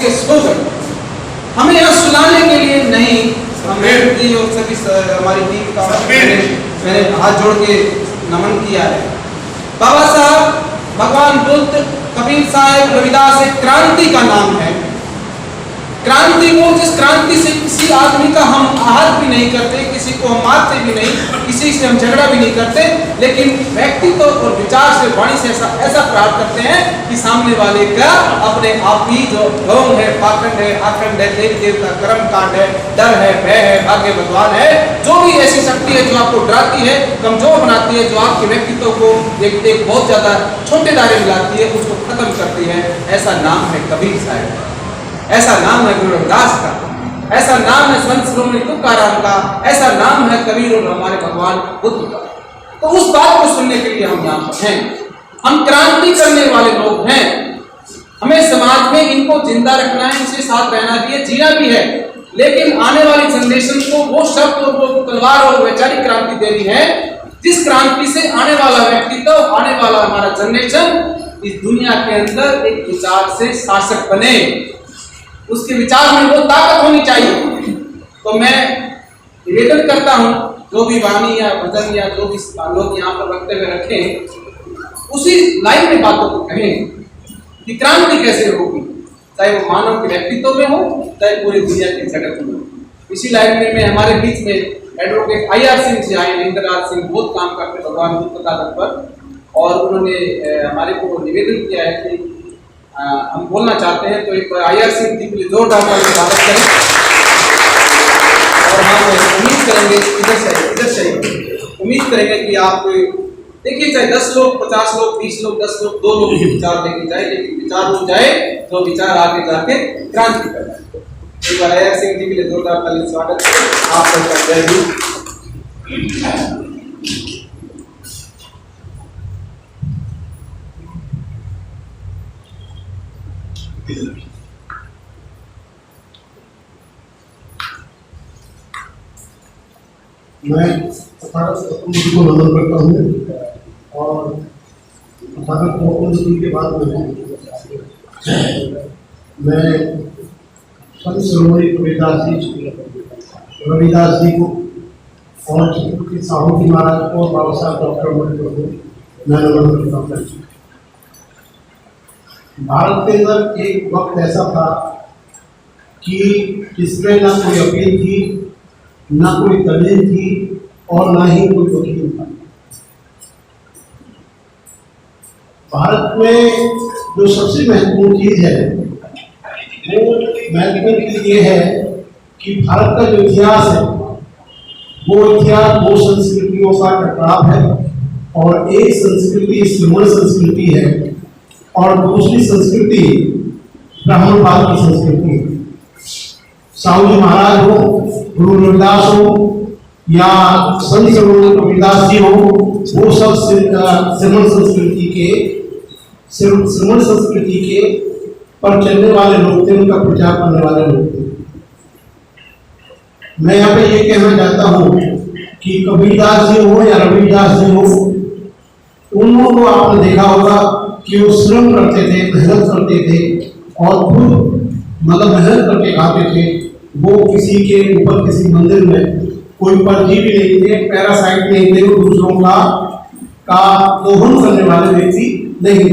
के सो गए। हमें यहाँ सुलाने के लिए नहीं, हमें सभी हमारी टीम का मैंने हाथ जोड़ के नमन किया है। बाबा साहब, भगवान बुद्ध, कबीर साहब, रविदास एक क्रांति का नाम है। क्रांति वो जिस क्रांति से किसी आदमी का हम आहत भी नहीं करते, किसी को हम मारते भी नहीं, किसी से हम झगड़ा भी नहीं करते, लेकिन व्यक्तित्व और विचार से, वाणी से ऐसा प्राप्त करते हैं कि सामने वाले का अपने आप ही जो ढोंग है, पाखंड है, आखंड है, देव देवता, कर्म कांड है, डर है, भय है, भाग्य भगवान है, जो भी ऐसी शक्ति है जो आपको डराती है, कमजोर बनाती है, जो आपके व्यक्तित्व को एक बहुत ज्यादा छोटे दायरे में लाती है, उसको खत्म करती है, ऐसा नाम है कबीर साहब का, ऐसा नाम है गुरु रविदास का, ऐसा नाम है संत श्रोमणी तुकाराम का, ऐसा नाम है कबीर और हमारे भगवान बुद्ध का। तो उस बात को सुनने के लिए हम यहाँ पर हैं। हम क्रांति करने वाले लोग हैं। हमें समाज में इनको जिंदा रखना है, इनसे साथ रहना भी है, जीना भी है, लेकिन आने वाली जनरेशन को वो शब्द और वो तलवार और वैचारिक क्रांति देनी है जिस क्रांति से आने वाला व्यक्तित्व, आने वाला हमारा जनरेशन इस दुनिया के अंदर एक विचार से शासक बने, उसके विचार में वो ताकत होनी चाहिए। तो मैं निवेदन करता हूं, जो भी वाणी या भजन या जो भी लोग यहाँ पर वक्तव्य रखें, उसी लाइन में बातों को कहें कि क्रांति कैसे होगी, चाहे वो मानव के व्यक्तित्व में हो, चाहे पूरी दुनिया के जगत में हो। इसी लाइन में हमारे बीच में एडवोकेट IR सिंह जी आए, इंद्रराज सिंह बहुत काम करते भगवान बुद्ध कथा पर, और उन्होंने हमारे को निवेदन किया है कि हम बोलना चाहते हैं, तो एक IR सिंह जी के लिए जोरदार स्वागत करें। और हम उम्मीद करेंगे इधर से उम्मीद करेंगे कि आप देखिए, चाहे 10 लोग, 50 लोग, 20 लोग, 10 लोग, 2 लोग के विचार लेके जाए, लेकिन विचार हो जाए तो विचार आगे जाके क्रांति कर जाए। एक बार IR सिंह जी के लिए जोरदार स्वागत करें। आप सबका जय हिंद। मैं को नमन करता हूँ और भारत के बाद मैं संत श्रोमणी रविदास जी को और साहू जी महाराज को, बाबा साहब डॉक्टर अम्बेडकर को मैं नमन करता हूँ। भारत के अंदर एक वक्त ऐसा था कि जिसमें ना कोई अपील थी, ना कोई दलील थी और ना ही कोई वकील था। भारत में जो सबसे महत्वपूर्ण चीज है वो महत्वपूर्ण चीज ये है कि भारत का जो इतिहास है वो इतिहास दो संस्कृतियों का टकराव है, और एक संस्कृति श्रमण संस्कृति है और दूसरी संस्कृति ब्राह्मणवाद की संस्कृति है। साहू जी महाराज हो, गुरु रविदास हो या संत रविदास जी हो, वो सब श्रमण संस्कृति के पर चलने वाले लोग थे, उनका प्रचार करने वाले लोग थे। मैं यहाँ पे ये कहना चाहता हूँ कि कबीरदास जी हो या रविदास जी हो, उन लोगों को आपने देखा होगा कि वो श्रम करते थे, मेहनत करते थे और खुद मतलब मेहनत करके खाते थे। वो किसी के ऊपर, किसी मंदिर में कोई पर्ची भी नहीं थे, पैरासाइट नहीं थे, वो दूसरों का दोहन करने वाले व्यक्ति नहीं थे।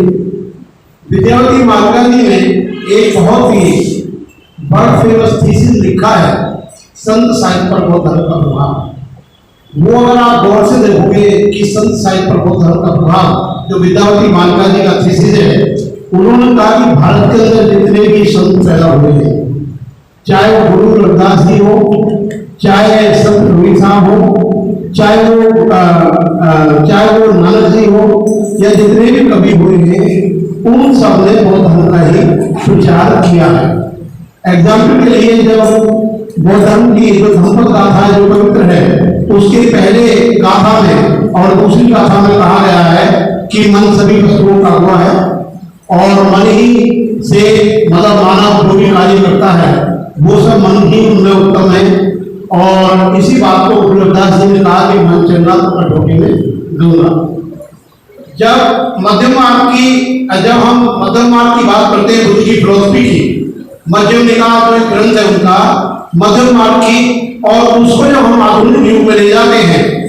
विद्यावती महात्मा जी ने एक बहुत ही बड़ा फेमस थीसिस लिखा है संत साहित्य पर बौद्ध धर्म का प्रभाव। वो अगर आप गौर से देखोगे कि संत साहित्य पर बौद्ध धर्म का प्रभाव, जो विद्यावती महात्मा जी का थीसिस है, उन्होंने कहा कि भारत के अंदर जितने भी संत पैदा हुए हैं, चाहे वो गुरु रविदास जी हो, चाहे संत कबीर साहब हो, चाहे वो नानक जी हो, या जितने भी कवि हुए हैं, उन सब ने बौद्ध धर्म का ही प्रचार किया है। एग्जाम्पल के लिए जब बौद्ध धर्म की जो धम्मपद गाथा जो पवित्र है, उसके पहले गाथा में और दूसरी गाथा में कहा गया है कि मन सभी वस्तुओं का हुआ है और मन ही से मतलब मानव जो भी कार्य करता है वो सब मन ही उनमें उत्तम है। और इसी बात को गुरु रविदास जी ने कहा कि मन चलना तो कटौती में दूंगा। जब हम मध्यम मार्ग की बात करते हैं बुद्ध की फिलॉसफी की, मध्यमनिका जो एक ग्रंथ है उनका मध्यम मार्ग की, और उसको जब हम आधुनिक युग में ले जाते हैं,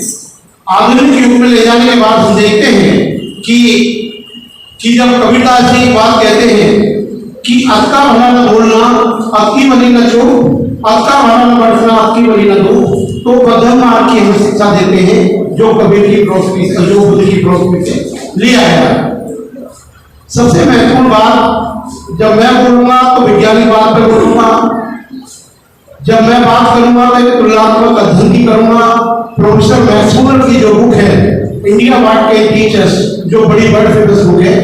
आधुनिक युग में ले जाने के बाद हम देखते हैं कि जब कबीरदास जी एक बात कहते हैं कि अत का भला न बोलना अत की बलि न चो, अत का भला न बरसना अत की बलि न दो, तो मध्यम मार्ग की हम शिक्षा देते हैं जो कबीर की फिलॉसफी से, जो बुद्ध की फिलॉसफी से लिया है। सबसे महत्वपूर्ण बात, जब मैं बोलूंगा तो वैज्ञानिक बात पे बोलूंगा, जब मैं बात करूंगा तो एक तुलनात्मक अध्ययन की करूंगा। प्रोफेसर मैक्सवेल की जो बुक है India what can teach us, जो बड़ी वर्ल्ड फेमस बुक है,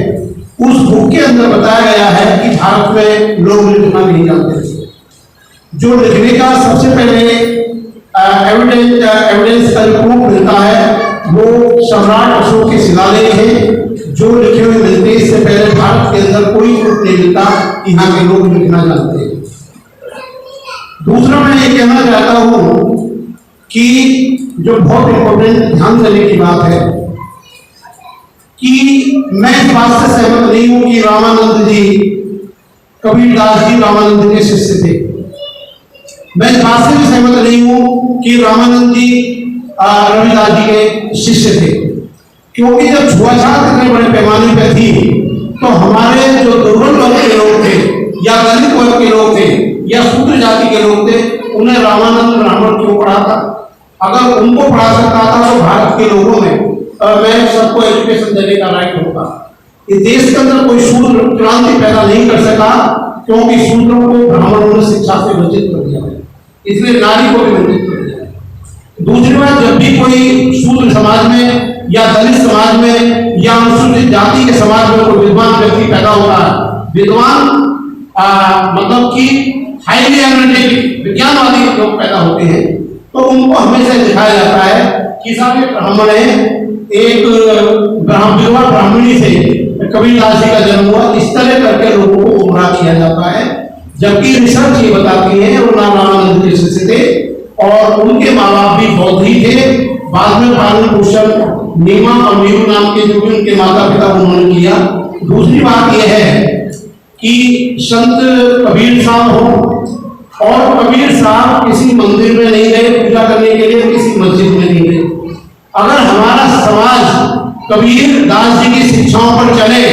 उस बुक के अंदर बताया गया है कि भारत में लोग लिखना नहीं जानते थे। जो लिखने का सबसे पहले एविडेंस का जो प्रूफ मिलता है वो सम्राट अशोक के शिलालेख है, जो लिखे हुए मिलते। इससे पहले भारत के अंदर कोई प्रूफ नहीं मिलता कि यहाँ के लोग लिखना जानते हैं। दूसरा मैं ये कहना चाहता हूँ कि जो बहुत इंपॉर्टेंट ध्यान देने की बात है कि मैं इस बात से सहमत नहीं हूं कि रामानंद जी, कबीरदास जी रामानंद के शिष्य थे। मैं इस बात से भी सहमत नहीं हूं कि रामानंद जी रविदास जी के शिष्य थे, क्योंकि जब छुआछात इतने बड़े पैमाने पर थी तो हमारे जो दुर्बल वर्ग के लोग थे या दलित वर्ग के लोग थे या शूद्र जाति के लोग थे, उन्हें रामानंद ब्राह्मण क्यों पढ़ाता? अगर उनको पढ़ा सकता था तो भारत के लोगों में मैं सबको एजुकेशन देने का राइट होगा। इस देश के अंदर कोई शूद्र क्रांति पैदा नहीं कर सका, क्योंकि शूद्रों को ब्राह्मणों ने शिक्षा से वंचित कर दिया है, इसलिए नारी को भी वंचित कर दिया है। दूसरी बात, जब भी कोई शूद्र समाज में या दलित समाज में या अनुसूचित जाति के समाज में कोई विद्वान व्यक्ति पैदा होता है, विद्वान मतलब कि हाईली एनालिटिक विज्ञानवादी लोग पैदा होते हैं, तो उनको हमेशा दिखाया जाता है कि साहब ये ब्राह्मण है, एक विधवा ब्राह्मणी से कबीरदास जी का जन्म हुआ, इस तरह करके लोगों को गुमराह किया जाता है। जबकि रिसर्च ये बताती है वो रामानंद के शिष्य थे और उनके माँ बाप भी बौद्ध ही थे। बाद में पालन पोषण नीमा और नीरू नाम के जो भी उनके माता पिता उन्होंने किया। दूसरी बात यह है कि संत कबीर साहब हो और कबीर साहब किसी मंदिर में नहीं गए पूजा करने के लिए, किसी मस्जिद में नहीं गए। अगर हमारा समाज कबीर दास जी की शिक्षाओं पर चले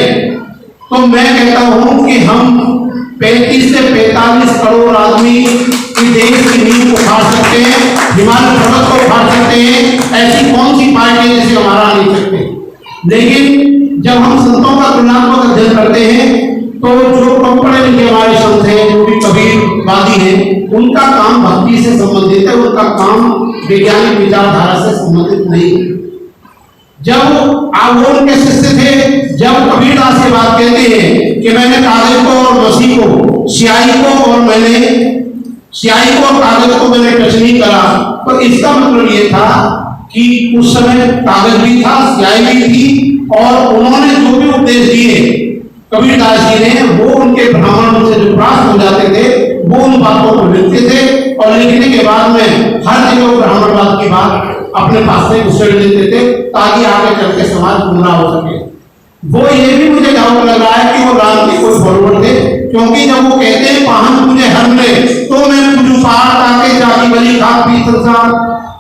तो मैं कहता हूं कि हम 35 से 45 करोड़ आदमी इस देश की नींव को उखाड़ सकते हैं, हिमालय पर्वत को उखाड़ सकते हैं। ऐसी कौन सी पार्टी है जिसे हमारा नहीं सकते? लेकिन जब हम संतों का तुलनात्मक अध्ययन करते हैं तो जो कम पढ़े लिखे हमारे संत हैं, जो भी कबीरवादी हैं, उनका काम भक्ति से संबंधित है, उनका काम वैज्ञानिक विचारधारा से संबंधित नहीं है। जब आप उनके शिष्य थे, जब कबीरदास से बात कहते हैं कि मैंने कागज को और मसीह को, स्याही को और कागज को मैंने टच नहीं करा, तो इसका मतलब ये था कि उस समय कागज भी था, स्याही भी थी, और उन्होंने जो भी उपदेश दिए कबीरदास जी ने, वो उनके ब्राह्मणों से जो प्राप्त हो जाते थे वो उन बातों को लिखते थे और लिखने के बाद में हर जगह ब्राह्मणवाद की बात अपने पास से उछेड़ देते थे ताकि आगे चल के समाज गुमराह हो सके। वो ये भी मुझे डाउट लग रहा है कि वो राम के कोई फॉलोअर थे, क्योंकि जब वो कहते हैं पाहन मुझे हर में तो मैं पूजू पार ताके जाकी बलि खाक पी संसार,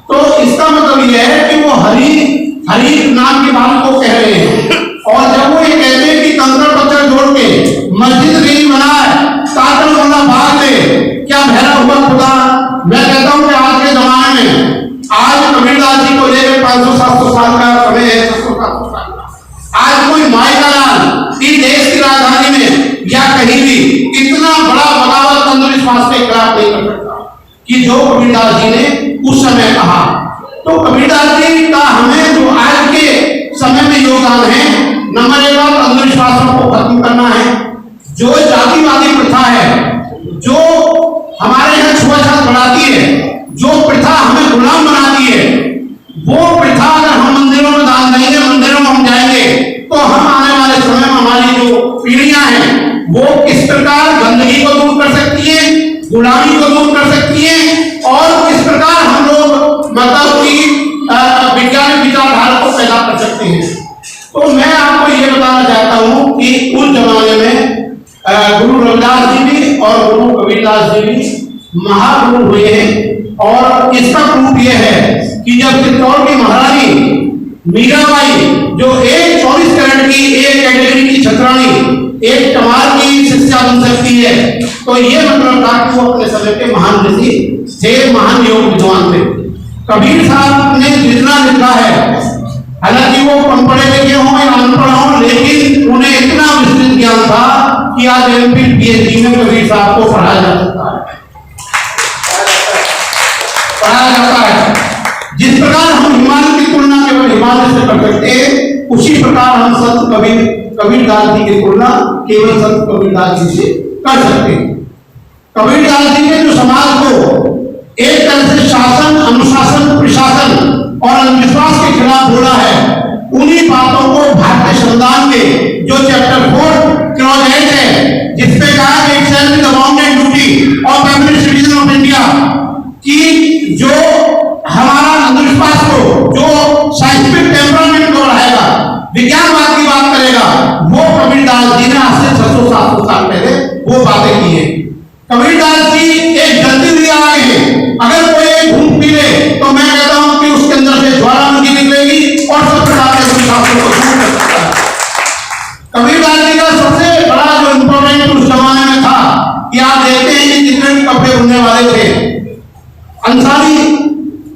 तो इसका मतलब यह है कि वो हरि नाम की बात को कह रहे हैं। और जब वो ये कहते हैं कि कंकड़ पत्थर जोड़ के मस्जिद नहीं बनाए, कातल वाला बात है, क्या भैरा हुआ खुदा? मैं कहता हूं कि आज के जमाने में, आज कबीरदास जी को लेकर 500-700 साल का समय है, 600-700 साल का। आज कोई मायका लाल इस देश की राजधानी में या कहीं भी इतना बड़ा बगावत अंधविश्वास के खिलाफ नहीं कर सकता कि जो कबीरदास जी ने उस समय कहा। तो कबीरदास जी का हमें जो आज के समय में योगदान है, नंबर 1 बात अंधविश्वासों को खत्म करना है। जो जातिवादी प्रथा है, जो हमारे यहाँ छुआछात बढ़ाती है, जो प्रथा हमें गुलाम बनाती है, वो प्रथा अगर हम मंदिरों में दान देंगे, मंदिरों में हम जाएंगे, तो हम आने वाले समय में हमारी जो पीढ़ियां हैं वो किस प्रकार गंदगी को दूर कर सकती है, गुलामी को दूर कर सकती है, और किस प्रकार हम लोग मतलब की वैज्ञानिक विचारधारा को पैदा कर सकते हैं। तो मैं आपको ये बताना चाहता हूं कि उस जमाने में गुरु रविदास जी भी और और गुरु कबीरदास जी भी महागुरु हुए हैं। और इसका प्रूफ यह है कि जब चित्तौड़ की महारानी मीराबाई, जो एक 24 कैरेट की एक कैटेगरी की छत्राणी, एक टमार की शिक्षा बन सकती है, तो ये मतलब था कि वो अपने समय के महान ऋषि थे, महान योग विद्वान थे। कबीर साहब ने जितना लिखा है, हालांकि वो कम पढ़े लिखे हों या अनपढ़ हों, लेकिन उन्हें इतना विस्तृत ज्ञान था कि आज एमफिल पीएचडी में कबीर साहब को पढ़ाया जा सकता है, पढ़ाया जाता है। जिस प्रकार हम हिमालय की तुलना केवल हिमालय से कर सकते हैं, उसी प्रकार हम संत कबीरदास जी की तुलना केवल संत कबीरदास जी से कर सकते हैं। कबीरदास जी ने जो समाज को एक तरह से शासन, अनुशासन, प्रशासन और अंधविश्वास के खिलाफ बोला है, उन्हीं बातों को भारतीय संविधान के जो चैप्टर 4 क्लॉज 8 है, जिसपे कहा है it shall be the bounded duty of every citizen of India, कि जो हमारा अंधविश्वास को, जो साइंटिफिक टेम्परामेंट को बढ़ाएगा, विज्ञानवाद की बात करेगा, वो कबीरदास जी ने आज से 600-700 साल पहले वो बातें की है। कबीरदास जी एक जल्दी दिया आए हैं। अगर कोई घूम पी ले तो मैं कहता हूं कि उसके अंदर से ज्वालामुखी निकलेगी और सब प्रकार के दुष्टांतों को दूर कर सकता है। कबीरदास जी का सबसे बड़ा जो इंपॉर्टेंट उस जमाने में था कि आप देखते हैं कि जितने भी कपड़े बुनने वाले थे, अंसारी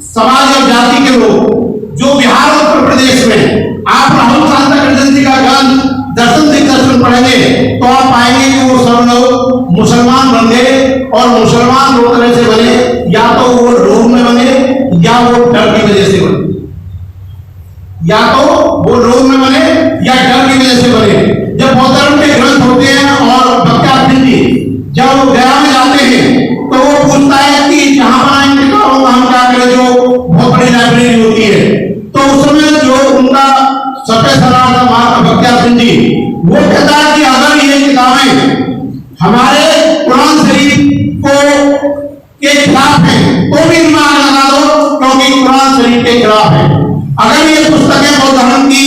समाज और जाति के लोग, जो बिहार और उत्तर प्रदेश में आप राहुल शांता जी का गान दर्शन दिग्दर्शन पढ़ेंगे तो आप पाएंगे कि वो सब लोग मुसलमान बन गए, और मुसलमान दो तरह से बने, या तो वो लोभ में बने या वो डर की वजह से बने, या तो वो लोभ में बने या डर की वजह से बने। जब बौद्ध धर्म के ग्रंथ होते हैं और बख्तियार खिलजी जब वो गया में जाते हैं तो वो पूछता है कि जहां पर आएंगे तो हम क्या करें, जो बहुत बड़ी लाइब्रेरी होती है, तो उस समय जो उनका सफेद सलार था बख्तियार खिलजी, वो कहता है कि अगर ये किताबें हमारे कुरान शरीफ को के खिलाफ है तो भी इनमें आग लगा दो, क्योंकि कुरान शरीफ के खिलाफ है। अगर ये पुस्तकें बौद्ध धर्म की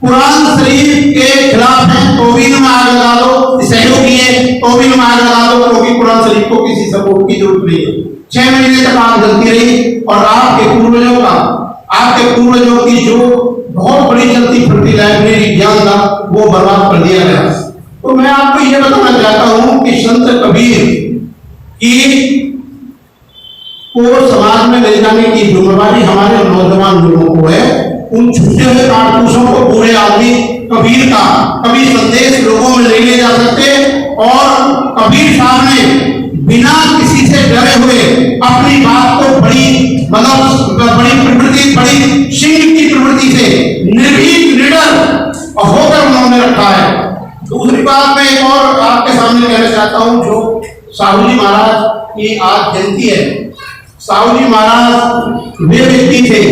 कुरान शरीफ के खिलाफ है तो भी इनमें आग लगा दो, सहयोगी है तो भी इनमें आग लगा दो, क्योंकि कुरान शरीफ को किसी सपोर्ट की जरूरत नहीं है। 6 महीने तक आग जलती रही और आपके पूर्वजों की जो बहुत बड़ी चलती फिरती लाइब्रेरी ज्ञान था वो बर्बाद कर दिया गया। तो मैं आपको यह बताना चाहता हूं कि संत कबीर की को समाज में ले जाने की जिम्मेदारी हमारे नौजवान लोगों को है। उन छूटे हुए कारतूसों को पूरे आदमी कबीर का कभी संदेश लोगों में ले जा सकते, और कबीर साहब ने बिना किसी से डरे हुए अपनी बात को बड़ी प्रवृत्ति, बड़ी सिंह की प्रवृत्ति से निर्भीक निडर होकर उन्होंने रखा है। दूसरी बात मैं एक और आपके सामने कहना चाहता हूं, जो साहू जी महाराज की आज जयंती है। साहू जी महाराज वे व्यक्ति थे,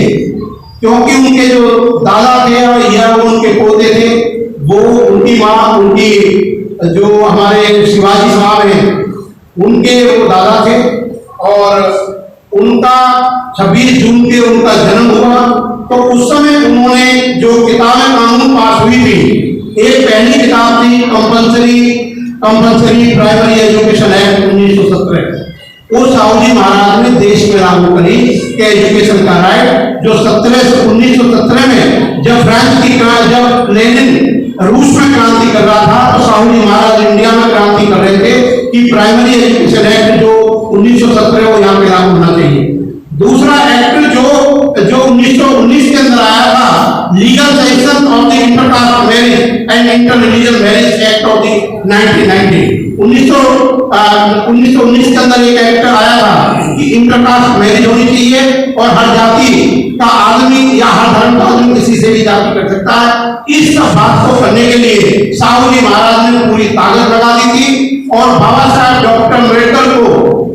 क्योंकि उनके जो दादा थे या उनके पोते थे, वो उनकी माँ, उनकी जो हमारे शिवाजी साहब हैं, उनके वो दादा थे, और उनका 26 जून के उनका जन्म हुआ। तो उस समय उन्होंने जो किताबें कानून पास हुई थी, एक पहली किताब थी कंपल्सरी प्राइमरी एजुकेशन एक्ट 1917। वो साहू जी महाराज ने देश में लागू करी कि एजुकेशन का राइट, जो 1917 में जब लेनिन रूस में क्रांति कर रहा था, तो साहू जी महाराज इंडिया में क्रांति कर रहे थे कि प्राइमरी एजुकेशन एक्ट जो 1917 वो यहाँ पे लागू होना चाहिए। दूसरा एक्ट जो 1919 के अंदर आया था, legal section of the intercaste marriage and inter religious marriage act of the 1919। 1919 के अंदर एक एक्ट आया था कि इंटरकास्ट मैरिज होनी चाहिए और हर जाति का आदमी या हर धर्म का आदमी किसी से भी जाति कर सकता है। इस सब बात को करने के लिए साहू जी महाराज ने पूरी ताकत लगा दी थी, और बाबा साहब डॉक्टर अम्बेडकर को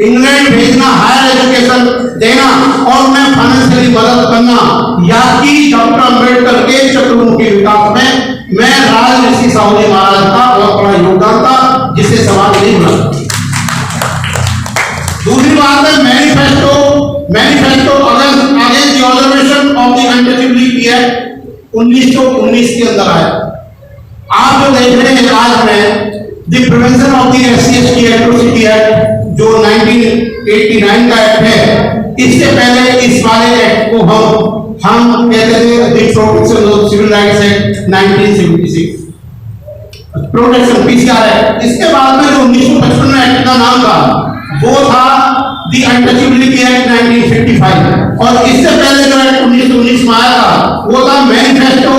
इंग्लैंड भेजना, हायर एजुकेशन देना और मैं फाइनेंशियली मदद करना, या कि डॉक्टर अम्बेडकर के चक्रमुखी विकास में मैं राजऋषि साहू जी महाराज का बहुत बड़ा योगदान था, जिसे समाज नहीं भूला। दूसरी बात है manifesto against the observation of the untouchability act 1919 के अंदर आया। आप जो देख रहे हैं आज में the prevention of the SC/ST atrocity act जो 1989 का एक्ट है, इससे पहले इस वाले एक्ट को हम कहते थे the protection of civil rights act 1976, protection PCR act. इसके बाद में जो 1955 में एक्ट का नाम था वो था द अनटचेबिलिटी एक्ट 1955, और इससे पहले जो एक्ट 1919 में आया था वो था manifesto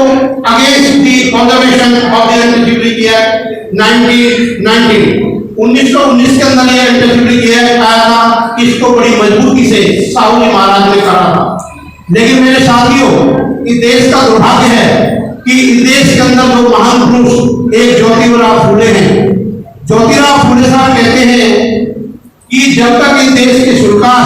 against the conservation of the untouchability act 1919। 1919 के अंदर ये अनटचेबिलिटी एक्ट आया था, इसको बड़ी मजबूती से साहू जी महाराज ने करा था। लेकिन मेरे साथियों, इस देश का दुर्भाग्य है कि इस देश के अंदर जो महान पुरुष एक ज्योतिराव फूले हैं, ज्योतिराव फूले साहब कहते हैं कि जब तक इस देश के सुरकार,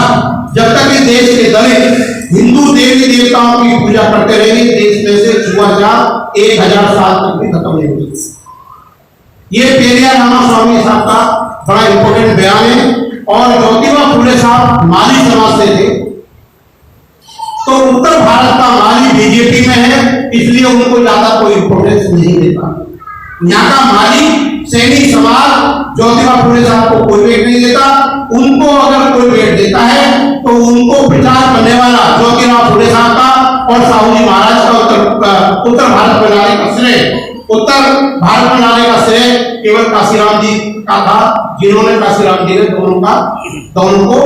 जब तक इस देश के दलित हिंदू देवी देवताओं की पूजा करते रहेंगे, देश में से छुआछूत 1000 साल तक भी खत्म नहीं होगी। ये पेरियार रामास्वामी साहब का बड़ा इंपॉर्टेंट बयान है। और ज्योतिराव फूले साहब माली समाज से थे, तो उत्तर भारत का माली बीजेपी में है, इसलिए उनको ज्यादा कोई इंपोर्टेंस नहीं देता। यहाँ का माली सैनिक समाज ज्योतिराव फूले साहब को कोई वेट नहीं देता। उनको अगर कोई वेट देता है तो उनको प्रचार करने वाला ज्योतिराव फूले साहब का और साहू जी महाराज का उत्तर भारत में लाने का श्रेय, उत्तर भारत में लाने का श्रेय केवल काशीराम जी का था, जिन्होंने काशीराम जी ने दोनों को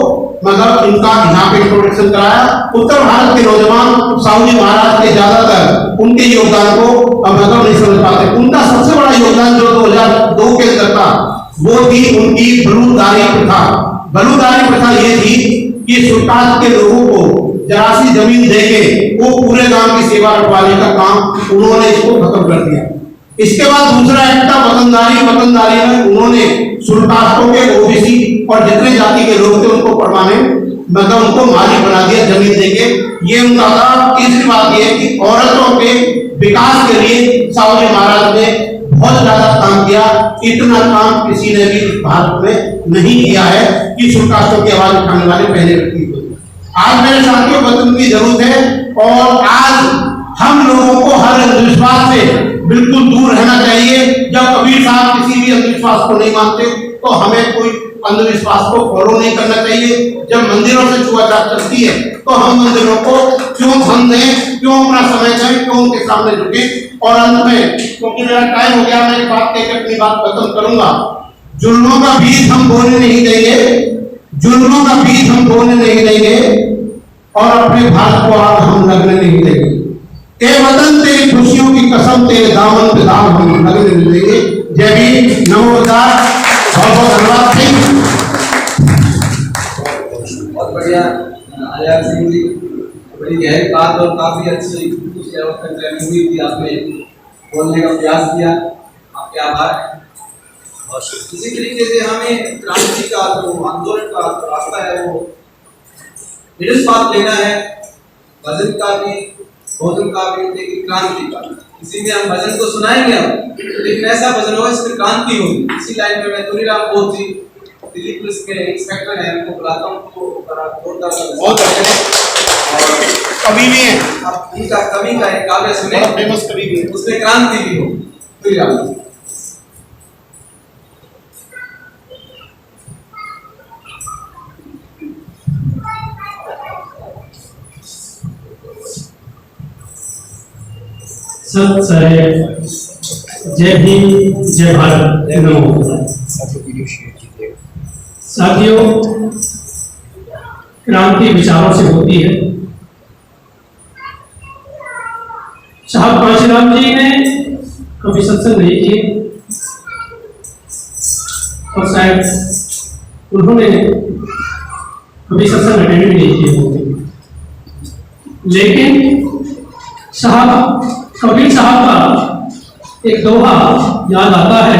मतलब इनका यहाँ पे इंट्रोडक्शन कराया। उत्तर भारत के नौजवान साहू जी महाराज के ज्यादातर उनके योगदान को मतलब नहीं समझ पाते। उनका सबसे बड़ा योगदान जो 2002 के अंदर था वो थी उनकी बलूदारी प्रथा। बलूदारी प्रथा ये थी कि सुल्तान के लोगों को जरा सी जमीन देके वो पूरे गांव की सेवा रखवाने का काम उन्होंने इसको खत्म कर दिया। इसके बाद दूसरा एक्ट था वतनदारी। वतनदारी में उन्होंने सुल्तानों के OBC और जितने जाति के लोग थे उनको परमानेंट मतलब उनको मालिक बना दिया जमीन देके। ये उनका था। तीसरी बात ये कि औरतों के विकास के लिए साहू जी महाराज ने बहुत ज्यादा काम किया। इतना काम किसी ने भी भारत में नहीं किया है कि सुल्तानों की आवाज उठाने वाले पहले व्यक्ति थे। आज मेरे साथियों वतन की जरूरत है और आज हम लोगों को हर अंधविश्वास से बिल्कुल दूर रहना चाहिए। जब कबीर साहब किसी भी अंधविश्वास को नहीं मानते तो हमें कोई अंधविश्वास को फॉलो नहीं करना चाहिए। जब मंदिरों से छुआछूत चलती है तो हम मंदिरों को क्यों बंद दें, क्यों अपना समय दें, क्यों उनके सामने झुके। और अंत में क्योंकि मेरा टाइम हो गया, मैं एक बात कहकर अपनी बात खत्म करूंगा। जुल्मों का बीज हम बोने नहीं देंगे, जुल्मों का बीज हम बोने नहीं देंगे और अपने भारत को आग हम लगने नहीं देंगे। ए वतन तेरी खुशियों की कसम, तेरे दामन पे दाम हम लगने नहीं देंगे। जय भीम, नमोकार, बहुत बहुत धन्यवाद। बहुत बढ़िया आजाद सिंह जी, बड़ी गहरी बात और काफी अच्छी उम्मीद थी, आपने बोलने का प्रयास किया, आपके आभार। इसी तरीके से हमें क्रांति का जो आंदोलन का रास्ता है वो मिडिल पाथ लेना है, भजन का भी भोजन का भी, लेकिन क्रांति का। इसी में हम भजन तो सुनाएंगे हम, लेकिन ऐसा भजन होगा जिसमें क्रांति होगी। इसी लाइन में मैं तुरीराम बोध जी दिल्ली पुलिस के इंस्पेक्टर हैं, उनको बुलाता हूँ। तो कवि भी है, अब उनका कवि का एक काव्य सुने, फेमस कवि भी, उसमें क्रांति भी हो। तुरीराम सत साहेब, जय भीम, जय भारत, नमो। साथियों, क्रांति विचारों से होती है। साहब काशीराम जी ने कभी सत्संग नहीं किए और शायद उन्होंने कभी सत्संग अटेंड नहीं किए होंगे, लेकिन साहब कबीर साहब का एक दोहा याद आता है